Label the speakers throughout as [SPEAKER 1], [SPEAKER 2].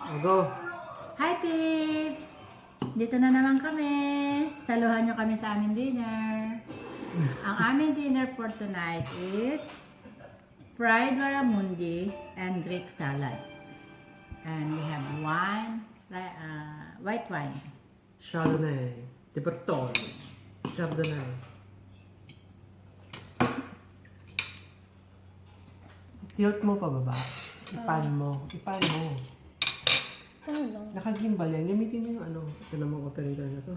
[SPEAKER 1] Go.
[SPEAKER 2] Hi peeps! Dito na naman kami. Saluhan nyo kami sa aming dinner. Ang aming dinner for tonight is fried barramundi and Greek salad. And we have white wine.
[SPEAKER 1] Chardonnay. Di Bertol. Chardonnay. Tilt mo pa baba. Ipan mo. Ipan mo.
[SPEAKER 3] Ano?
[SPEAKER 1] Nakagimbal yan. Gamitin mo yung ano. Ito namang operator na to.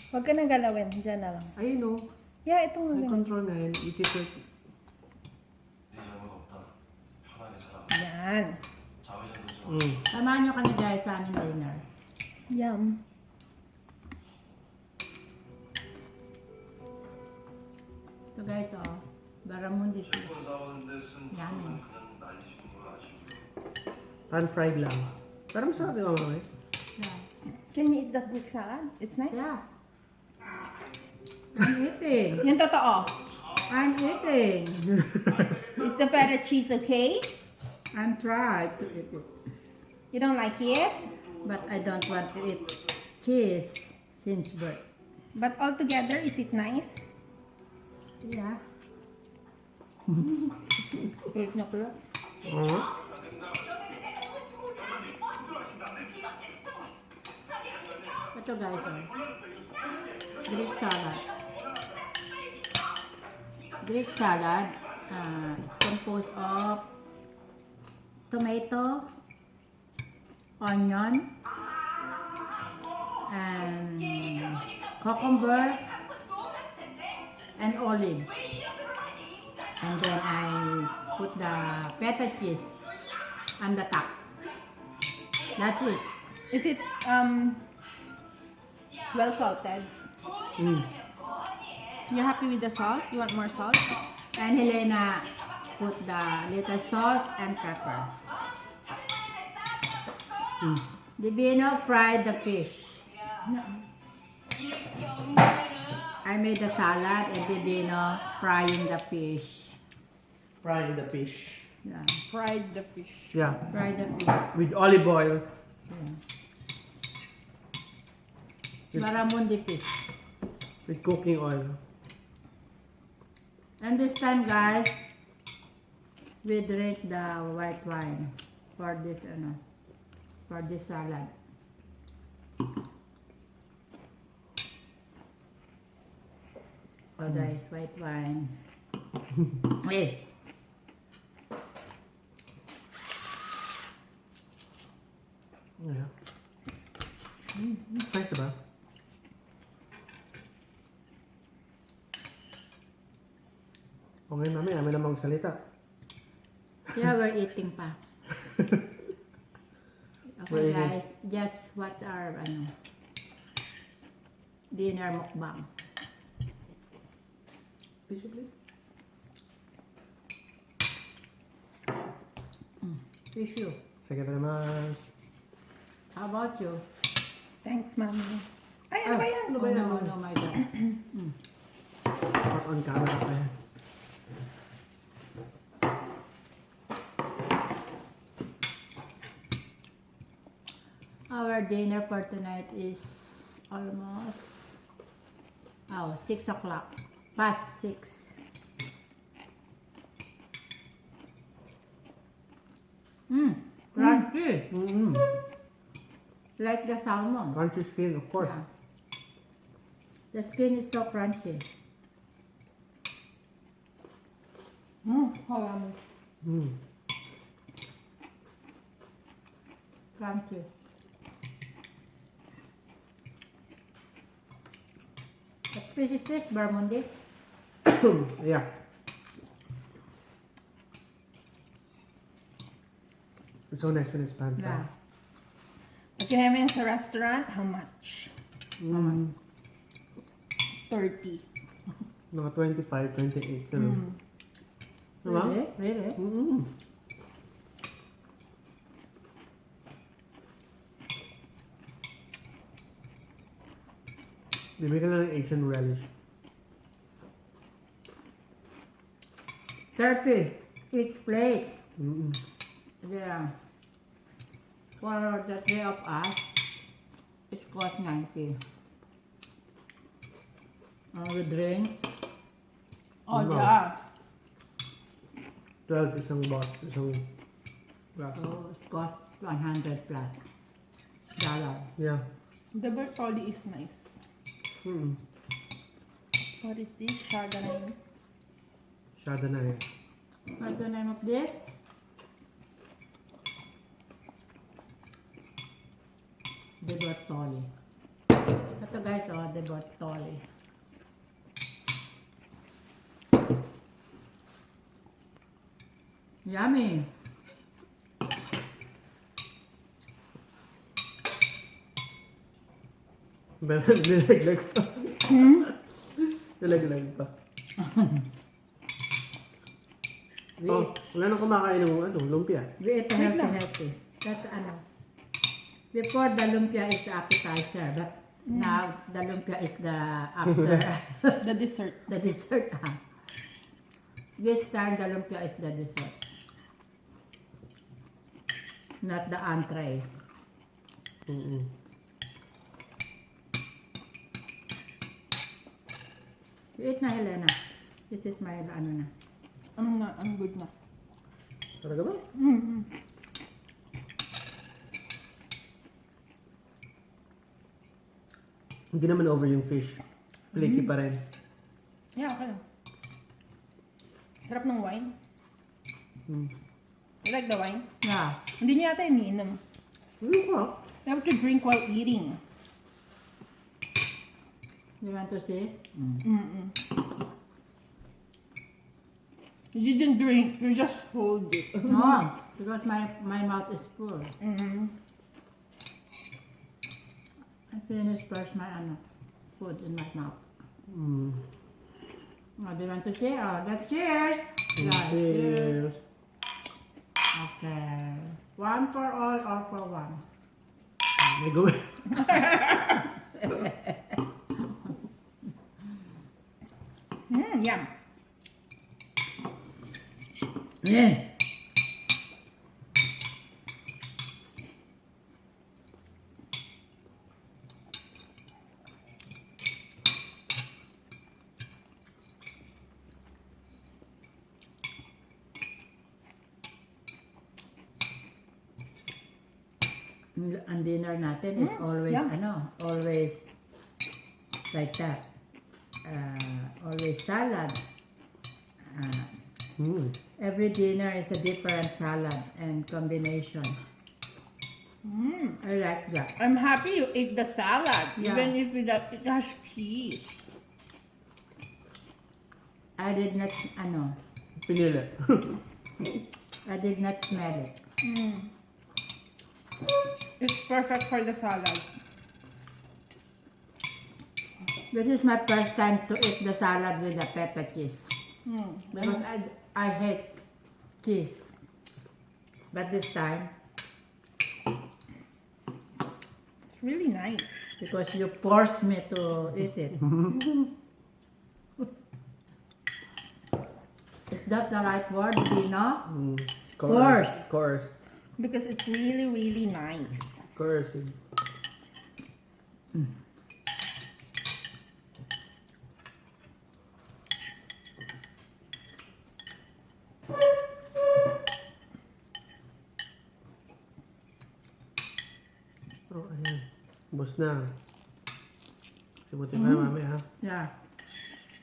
[SPEAKER 3] Huwag ka nang galawin. Diyan na lang.
[SPEAKER 1] Ayun o.
[SPEAKER 3] Yeah, ito nga
[SPEAKER 1] May
[SPEAKER 3] ganun.
[SPEAKER 1] control na yan. Itipot.
[SPEAKER 3] Yan.
[SPEAKER 2] Samahan nyo kami guys sa aming dinner.
[SPEAKER 3] Yum.
[SPEAKER 2] Ito guys oh. Barramundi fish. Yummy.
[SPEAKER 1] Pan-fried lang. Pero masarap di ba mamay?
[SPEAKER 2] Yeah.
[SPEAKER 3] Can you eat that Greek salad? It's nice.
[SPEAKER 2] Yeah. I'm eating.
[SPEAKER 3] Yan totoo.
[SPEAKER 2] I'm eating.
[SPEAKER 3] Is the feta cheese okay?
[SPEAKER 2] I'm trying to eat it.
[SPEAKER 3] You don't like it?
[SPEAKER 2] But I don't want to eat cheese since birth.
[SPEAKER 3] But altogether, is it nice?
[SPEAKER 2] Yeah.
[SPEAKER 3] Wait na pala.
[SPEAKER 1] Oo.
[SPEAKER 2] Ito guys, oh. Greek salad. Greek salad, it's composed of tomato, onion, and cucumber, and olives. And then I put the feta cheese on the top. That's it.
[SPEAKER 3] Is it well salted?
[SPEAKER 1] Mm.
[SPEAKER 3] You're happy with the salt? You want more salt?
[SPEAKER 2] And Helena put the little salt and pepper. Divino fried the fish. I made the salad and Divino frying the fish.
[SPEAKER 1] Frying the fish.
[SPEAKER 2] Yeah.
[SPEAKER 3] Fried the fish.
[SPEAKER 1] Yeah.
[SPEAKER 2] Fry the fish.
[SPEAKER 1] With olive oil.
[SPEAKER 2] Yeah.
[SPEAKER 1] With,
[SPEAKER 2] Barramundi fish.
[SPEAKER 1] with cooking oil.
[SPEAKER 2] And this time guys, we drink the white wine for this salad. Oh guys, white wine. Hey.
[SPEAKER 1] Yeah. It's nice diba? Okay, mami. Amin na magsalita.
[SPEAKER 2] Yeah, we're eating pa.
[SPEAKER 1] We're
[SPEAKER 2] Okay
[SPEAKER 1] eating.
[SPEAKER 2] guys, just watch our dinner mukbang.
[SPEAKER 1] Tissue, please.
[SPEAKER 2] Tissue.
[SPEAKER 1] Sige pa naman.
[SPEAKER 2] How about you?
[SPEAKER 3] Thanks, Mommy. Ay, ano ba yan?
[SPEAKER 1] Ano ba yan?
[SPEAKER 2] Oh, no, my God.
[SPEAKER 1] Not on camera pa yan.
[SPEAKER 2] Our dinner for tonight is almost 6 o'clock. Past 6. Crunchy.
[SPEAKER 1] Mm-hmm.
[SPEAKER 2] Like the salmon.
[SPEAKER 1] Crunchy skin, of course.
[SPEAKER 2] Yeah. The skin is so crunchy.
[SPEAKER 3] How yummy.
[SPEAKER 1] Mm.
[SPEAKER 2] Crunchy. What fish is this? Barramundi?
[SPEAKER 1] Yeah. It's so nice when it's pan fried.
[SPEAKER 2] Yeah.
[SPEAKER 3] Pag namin sa restaurant, how much?
[SPEAKER 1] Mm.
[SPEAKER 3] 30.
[SPEAKER 1] Mga 25, 28. Ano? Diba?
[SPEAKER 2] Really? Really?
[SPEAKER 1] Mm-hmm. Bibigyan ka lang ng Asian relish.
[SPEAKER 2] 30 each plate.
[SPEAKER 1] Mm-mm.
[SPEAKER 2] Yeah. For the three of us, it's cost 90. With drinks,
[SPEAKER 3] Oh,
[SPEAKER 1] Wow.
[SPEAKER 3] yeah.
[SPEAKER 1] 12 isang box, isang glass.
[SPEAKER 2] so it cost 100 plus dollar.
[SPEAKER 1] Yeah.
[SPEAKER 3] The Bertolli is nice.
[SPEAKER 1] Mm.
[SPEAKER 3] What is this? Chardonnay.
[SPEAKER 1] Chardonnay.
[SPEAKER 2] What's the name of this? The Bertolli. Ito guys, oh, the Bertolli. Yummy!
[SPEAKER 1] Nilaglag pa. Nilaglag pa.
[SPEAKER 2] We
[SPEAKER 1] Oh,
[SPEAKER 2] eat,
[SPEAKER 1] wala nang kumakain ng lumpia.
[SPEAKER 2] we eat
[SPEAKER 3] Wait lang.
[SPEAKER 2] healthy. That's ano. Before the lumpia is the appetizer, but now the lumpia is the after
[SPEAKER 3] The dessert.
[SPEAKER 2] the dessert. This time the lumpia is the dessert. Not the entree.
[SPEAKER 1] Mm-mm.
[SPEAKER 2] You eat na, Helena. This is my ano na.
[SPEAKER 3] I'm good na.
[SPEAKER 1] Talaga ba?
[SPEAKER 3] Mm-hmm.
[SPEAKER 1] Hindi naman over yung fish. Flaky pa rin.
[SPEAKER 3] Yeah, okay lang. Sarap ng wine.
[SPEAKER 1] Mm.
[SPEAKER 3] You like the wine?
[SPEAKER 2] Yeah.
[SPEAKER 3] Hindi niya yata iniinom.
[SPEAKER 1] Ano ka?
[SPEAKER 3] You have to drink while eating.
[SPEAKER 2] You want to see?
[SPEAKER 3] Mm-mm. You didn't drink, you just hold it.
[SPEAKER 2] No, because my mouth is full.
[SPEAKER 3] Mm-hmm.
[SPEAKER 2] I finished first my ano, food in my mouth.
[SPEAKER 1] Mm.
[SPEAKER 2] Oh, do you want to see? Oh, let's cheers. Yeah,
[SPEAKER 1] Cheers.
[SPEAKER 2] Okay. One for all or for one?
[SPEAKER 1] May go.
[SPEAKER 3] Yum.
[SPEAKER 2] Yeah. Ang dinner natin is always
[SPEAKER 3] yum.
[SPEAKER 2] always like that. Always salad.
[SPEAKER 1] Mm.
[SPEAKER 2] Every dinner is a different salad and combination. I like that.
[SPEAKER 3] I'm happy you ate the salad,
[SPEAKER 2] Yeah.
[SPEAKER 3] even if it has cheese.
[SPEAKER 2] I did not
[SPEAKER 1] Pinili.
[SPEAKER 2] I did not smell it.
[SPEAKER 3] It's perfect for the salad.
[SPEAKER 2] This is my first time to eat the salad with the feta cheese. Because I hate cheese. But this time,
[SPEAKER 3] It's really nice.
[SPEAKER 2] because you forced me to eat it. Is that the right word, Dino?
[SPEAKER 1] Mm.
[SPEAKER 2] Course.
[SPEAKER 1] Course.
[SPEAKER 3] Because it's really, really nice.
[SPEAKER 1] Course. Oh, ayan. Bus na. Simutin pa na mami ha.
[SPEAKER 2] Yeah.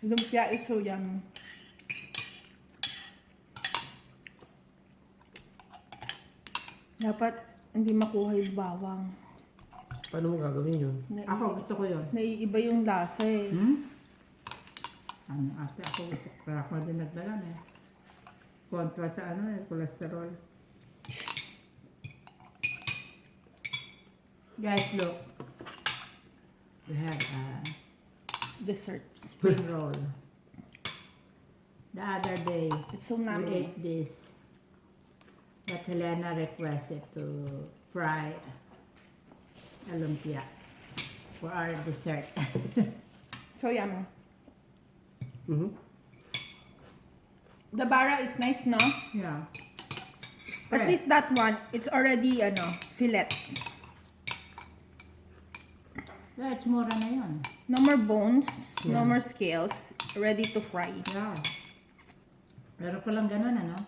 [SPEAKER 3] Lumpia is so yummy. Dapat hindi makuha yung bawang.
[SPEAKER 1] Paano mo gagawin yun?
[SPEAKER 2] Ako gusto ko yun.
[SPEAKER 3] Naiiba yung lasa eh.
[SPEAKER 2] Ate, ako gusto ko. Kaya ako din nagdala na eh. Kontra sa cholesterol. Guys, look. We have a
[SPEAKER 3] Dessert.
[SPEAKER 2] spring roll. The other day,
[SPEAKER 3] It's so
[SPEAKER 2] we
[SPEAKER 3] yummy.
[SPEAKER 2] ate this. But Helena requested to fry a lumpia for our dessert.
[SPEAKER 3] So yummy.
[SPEAKER 1] Mhm.
[SPEAKER 3] The bara is nice, no?
[SPEAKER 2] Yeah.
[SPEAKER 3] At
[SPEAKER 2] Fresh.
[SPEAKER 3] least that one, it's already, fillet.
[SPEAKER 2] Yeah, it's mura na yun.
[SPEAKER 3] No more bones, no
[SPEAKER 1] Yeah.
[SPEAKER 3] more scales, ready to fry.
[SPEAKER 2] Yeah. Pero palang ganun, ano?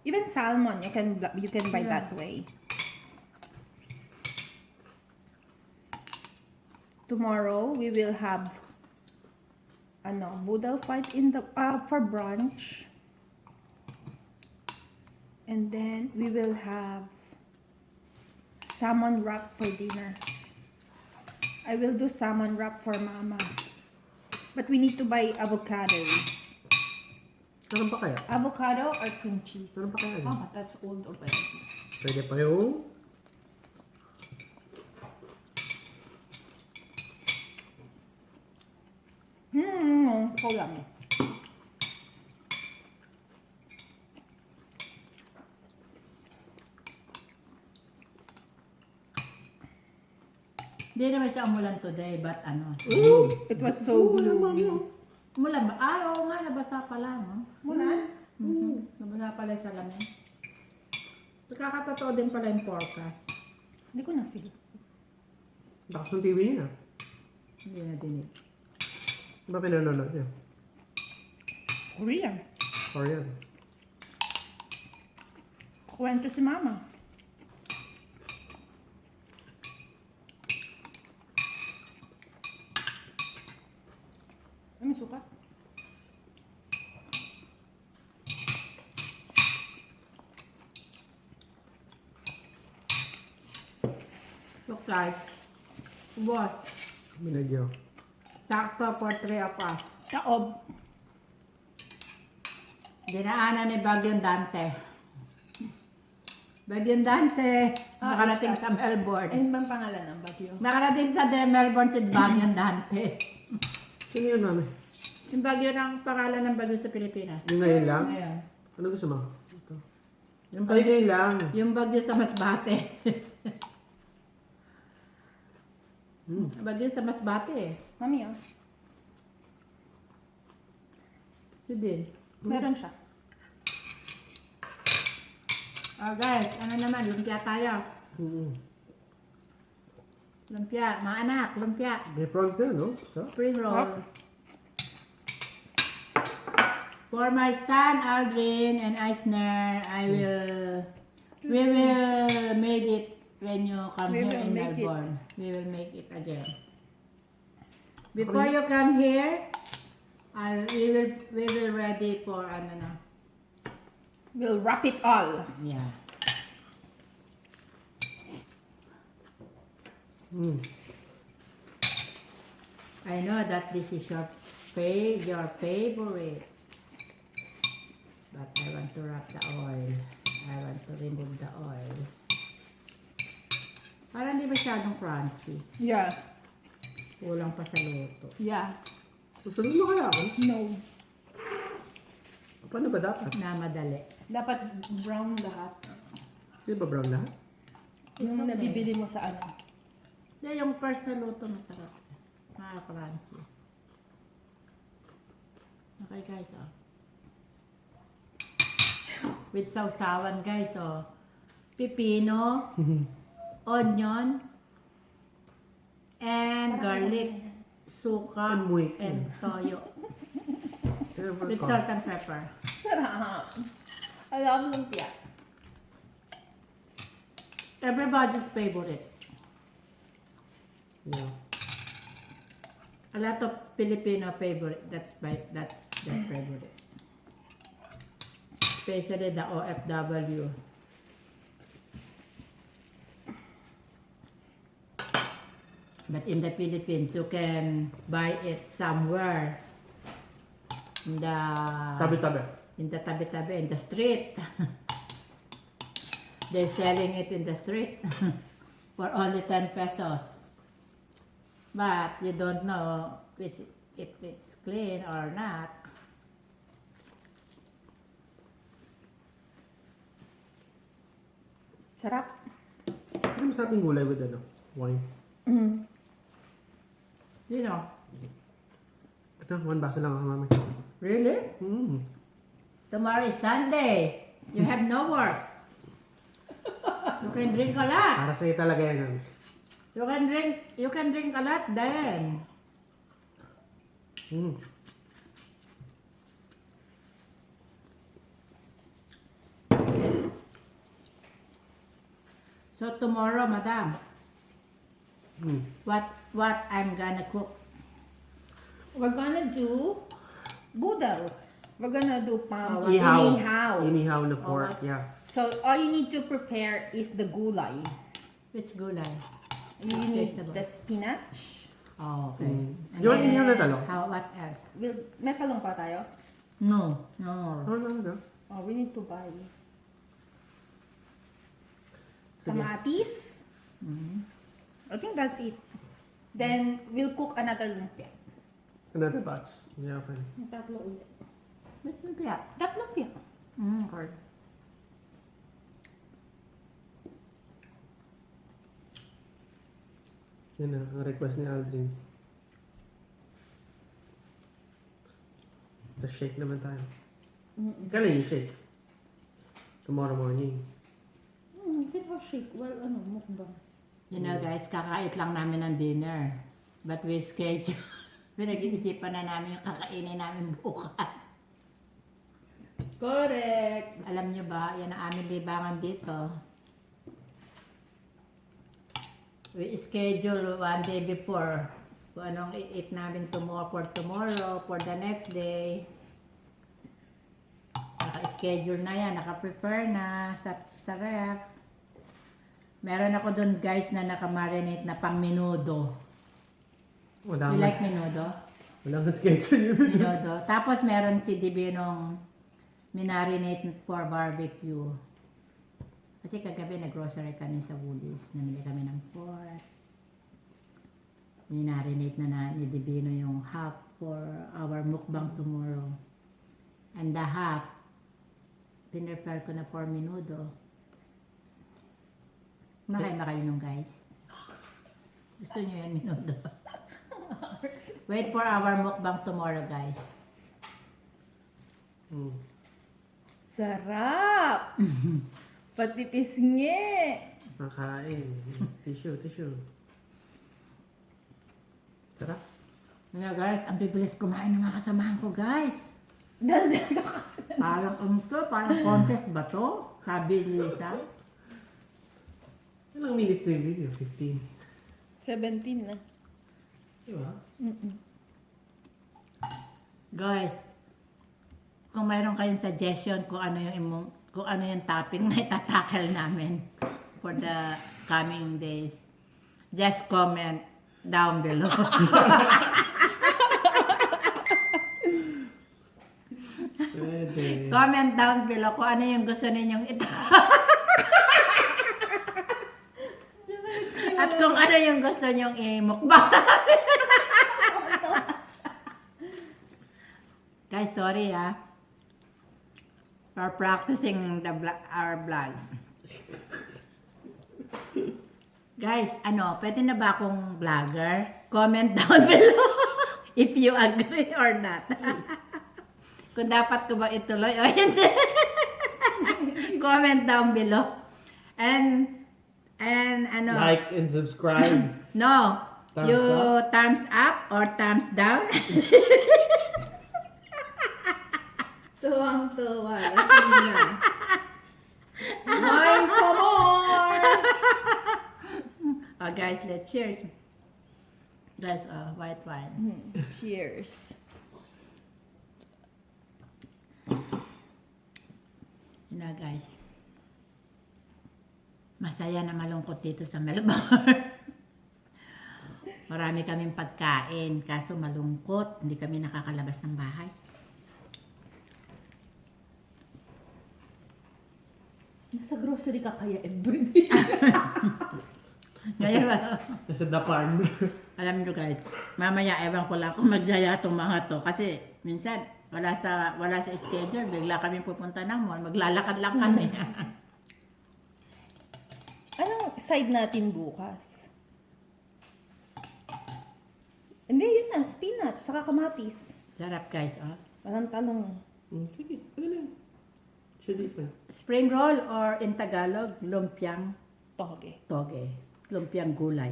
[SPEAKER 3] Even salmon, you can buy
[SPEAKER 2] Yeah.
[SPEAKER 3] that way. Tomorrow we will have boodle fight in the for brunch. And then we will have salmon wrap for dinner. I will do salmon wrap for Mama. But we need to buy avocado.
[SPEAKER 1] Meron pa kaya?
[SPEAKER 3] Avocado or cream cheese?
[SPEAKER 1] Meron pa kaya?
[SPEAKER 3] Oh, but that's old already.
[SPEAKER 1] Pwede pa yung...
[SPEAKER 3] So yummy.
[SPEAKER 2] Hindi naman siya umulan today, but ano?
[SPEAKER 3] It was so gloomy.
[SPEAKER 2] Umulan ba? Ah, oo nga, nabasa pala, no?
[SPEAKER 3] Mulan?
[SPEAKER 2] Nabasa pala sa lamin. Nakakatotoo din pala yung forecast.
[SPEAKER 3] Hindi ko na-feel.
[SPEAKER 1] Lakas ng TV niya.
[SPEAKER 2] Hindi na dinig.
[SPEAKER 1] Ano ba pinanonood niya?
[SPEAKER 3] Korean.
[SPEAKER 1] Korean.
[SPEAKER 3] Kwento si Mama. May suka.
[SPEAKER 2] Look guys, boss,
[SPEAKER 1] Minagyo.
[SPEAKER 2] sakto for 3 of us.
[SPEAKER 3] Taob.
[SPEAKER 2] Dinaanan ni Bagyong Dante. Bagyong Dante, nakarating sa Melbourne.
[SPEAKER 3] Ayun bang pangalan ng bagyo?
[SPEAKER 2] Nakarating sa Melbourne si Bagyong Dante.
[SPEAKER 1] Sino yun, mami?
[SPEAKER 2] Yung bagyo ng pangalan ng bagyo sa Pilipinas.
[SPEAKER 1] Yung ngayon lang?
[SPEAKER 2] Ngayon.
[SPEAKER 1] Ano gusto mo? Ito.
[SPEAKER 2] Yung
[SPEAKER 1] Ay,
[SPEAKER 2] bagyo,
[SPEAKER 1] ngayon lang.
[SPEAKER 2] yung bagyo sa Masbate. Bagyo sa Masbate.
[SPEAKER 3] Mami,
[SPEAKER 2] Yun din.
[SPEAKER 3] meron siya.
[SPEAKER 2] Oh guys, ano naman, lumpia tayo.
[SPEAKER 1] Mm.
[SPEAKER 2] Lumpia, mga anak, lumpia.
[SPEAKER 1] May prawns din, no? So?
[SPEAKER 2] Spring roll. For my son Aldrin and Eisner, we will make it when you come
[SPEAKER 3] We
[SPEAKER 2] here
[SPEAKER 3] will
[SPEAKER 2] in
[SPEAKER 3] make it.
[SPEAKER 2] Melbourne. We will make it again. Before you come here, we will ready for ano na.
[SPEAKER 3] We'll wrap it all.
[SPEAKER 2] Yeah.
[SPEAKER 1] Mm.
[SPEAKER 2] I know that this is your favorite. But I want to wrap the oil. I want to remove the oil. Parang di masyadong crunchy.
[SPEAKER 3] Yeah.
[SPEAKER 2] Kulang pa sa luto.
[SPEAKER 3] Yeah.
[SPEAKER 1] Susunod mo kaya ako?
[SPEAKER 3] No.
[SPEAKER 1] Paano ba dapat?
[SPEAKER 2] Na madali.
[SPEAKER 3] Dapat brown lahat.
[SPEAKER 1] Di ba brown lahat?
[SPEAKER 3] Yung
[SPEAKER 2] okay.
[SPEAKER 3] nabibili mo sa ano.
[SPEAKER 2] Yeah, yung first na luto masarap. Crunchy. Okay guys, oh. With sausawan guys, oh. Pipino, onion, and garlic, suka,
[SPEAKER 1] Amoy.
[SPEAKER 2] and toyo.
[SPEAKER 1] Ever
[SPEAKER 2] With
[SPEAKER 1] caught?
[SPEAKER 2] salt and pepper.
[SPEAKER 3] Sarap. I love lumpia.
[SPEAKER 2] Everybody's favorite.
[SPEAKER 1] Yeah.
[SPEAKER 2] A lot of Filipino favorite. That's their favorite. Especially the OFW. But in the Philippines, you can buy it somewhere in the
[SPEAKER 1] Tabi-tabi.
[SPEAKER 2] tabi-tabi, in the street. They're selling it in the street for only 10 pesos. But you don't know if it's clean or not.
[SPEAKER 3] Sarap.
[SPEAKER 1] Ano masarap yung gulay with ano? Wine.
[SPEAKER 2] You know,
[SPEAKER 1] Ito, one baso lang ako, mami.
[SPEAKER 2] really?
[SPEAKER 1] Mm.
[SPEAKER 2] Tomorrow is Sunday. You have no work. You can drink a lot.
[SPEAKER 1] Para sa'yo talaga yan.
[SPEAKER 2] You can drink a lot then.
[SPEAKER 1] Mm.
[SPEAKER 2] So tomorrow, madam,
[SPEAKER 1] Mm.
[SPEAKER 2] what I'm gonna cook?
[SPEAKER 3] We're gonna do budal. We're gonna do pam
[SPEAKER 1] Ihaw.
[SPEAKER 3] inihaw.
[SPEAKER 1] Inihaw na pork,
[SPEAKER 2] what?
[SPEAKER 1] yeah.
[SPEAKER 3] So all you need to prepare is the gulay.
[SPEAKER 2] Which gulay?
[SPEAKER 3] You need
[SPEAKER 2] Vegetable.
[SPEAKER 3] the spinach.
[SPEAKER 2] Oh, okay.
[SPEAKER 1] Mm.
[SPEAKER 2] And
[SPEAKER 1] You want
[SPEAKER 2] then,
[SPEAKER 1] inihaw na talong?
[SPEAKER 2] what else?
[SPEAKER 3] May talong pa tayo?
[SPEAKER 2] No, no.
[SPEAKER 1] No.
[SPEAKER 3] Oh, we need to buy
[SPEAKER 1] Sige.
[SPEAKER 3] kamatis.
[SPEAKER 2] Mhm.
[SPEAKER 3] I think that's it. Then we'll cook another lumpia.
[SPEAKER 1] Another batch. Yeah, okay.
[SPEAKER 3] Tatlo ulit.
[SPEAKER 2] Which lumpia?
[SPEAKER 3] Tatlo lumpia.
[SPEAKER 2] Okay.
[SPEAKER 1] Yan na, ang request ni Aldrin. Tapos shake naman tayo. Kailan yung shake? Tomorrow morning.
[SPEAKER 3] Can have shake. Well, mukbang.
[SPEAKER 2] You know guys, kakait lang namin ng dinner. But we schedule. Pinag-iisipan na namin yung kakainin namin bukas.
[SPEAKER 3] Correct.
[SPEAKER 2] Alam nyo ba, yan ang aming libangan dito. We schedule one day before kung anong i-eat namin tomorrow, for the next day. Naka-schedule na yan, naka-prepare na sa ref. Meron ako dun guys na naka-marinate na pang menudo.
[SPEAKER 1] Wala
[SPEAKER 2] You
[SPEAKER 1] nga-
[SPEAKER 2] like menudo?
[SPEAKER 1] Wala nga schedule yun.
[SPEAKER 2] Menudo. Tapos meron si Divinong minarinate for barbecue. Kasi kagabi nag-grocery kami sa Woolies. Namili kami ng pork. Minarinate na ni Divino yung half for our mukbang tomorrow. And the half, pinrepare ko na for menudo. Makain ba kayo nung guys? Gusto nyo yan menudo? Wait for our mukbang tomorrow guys.
[SPEAKER 1] Mm.
[SPEAKER 3] Sarap! Pati pisngi!
[SPEAKER 1] Makain. Tissue. Tara.
[SPEAKER 2] Kaya guys, ang bibilis kumain ng mga kasamahan ko guys.
[SPEAKER 3] Daldal ka kasi.
[SPEAKER 2] Parang contest ba to? Sabi ni Lisa.
[SPEAKER 1] Ilang minutes na yung video? 15.
[SPEAKER 3] 17 na.
[SPEAKER 1] Diba?
[SPEAKER 2] Guys, kung mayroon kayong suggestion kung ano yung topic na itatakal namin for the coming days, just comment down below.
[SPEAKER 1] Pwede.
[SPEAKER 2] Comment down below kung ano yung gusto ninyong At kung ano yung gusto nyong i-mukbang. Guys, sorry for practicing our vlog. Guys, pwede na ba akong vlogger? Comment down below if you agree or not. Kung dapat ko ba ituloy o hindi. Comment down below. And
[SPEAKER 1] Like and subscribe.
[SPEAKER 2] no,
[SPEAKER 1] Thumbs
[SPEAKER 2] you
[SPEAKER 1] up?
[SPEAKER 2] thumbs up or thumbs down.
[SPEAKER 3] Tuwang-tuwa. Lasing na. Wine for more!
[SPEAKER 2] Oh guys, let's cheers. Guys, white wine.
[SPEAKER 3] Cheers.
[SPEAKER 2] You know guys, masaya na malungkot dito sa Melbourne. Marami kaming pagkain, kaso malungkot, hindi kami nakakalabas ng bahay.
[SPEAKER 3] Nasa grocery ka kaya everyday.
[SPEAKER 2] Ngayon,
[SPEAKER 1] Nasa the farm.
[SPEAKER 2] alam nyo guys, mamaya ewan ko lang kung magyaya itong mga to. Kasi minsan, wala sa schedule, bigla kami pupunta ng mall, maglalakad lang kami.
[SPEAKER 3] Anong side natin bukas? Hindi, yun na. Spinach, saka kamatis.
[SPEAKER 2] Sarap guys, oh.
[SPEAKER 3] Walang talong.
[SPEAKER 1] Sige, ano na yun? Siya different.
[SPEAKER 2] Spring roll or in Tagalog, lumpiang.
[SPEAKER 3] Toge.
[SPEAKER 2] Toge. Lumpiang gulay.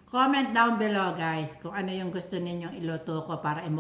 [SPEAKER 2] Comment down below guys kung ano yung gusto ninyong iluto ko para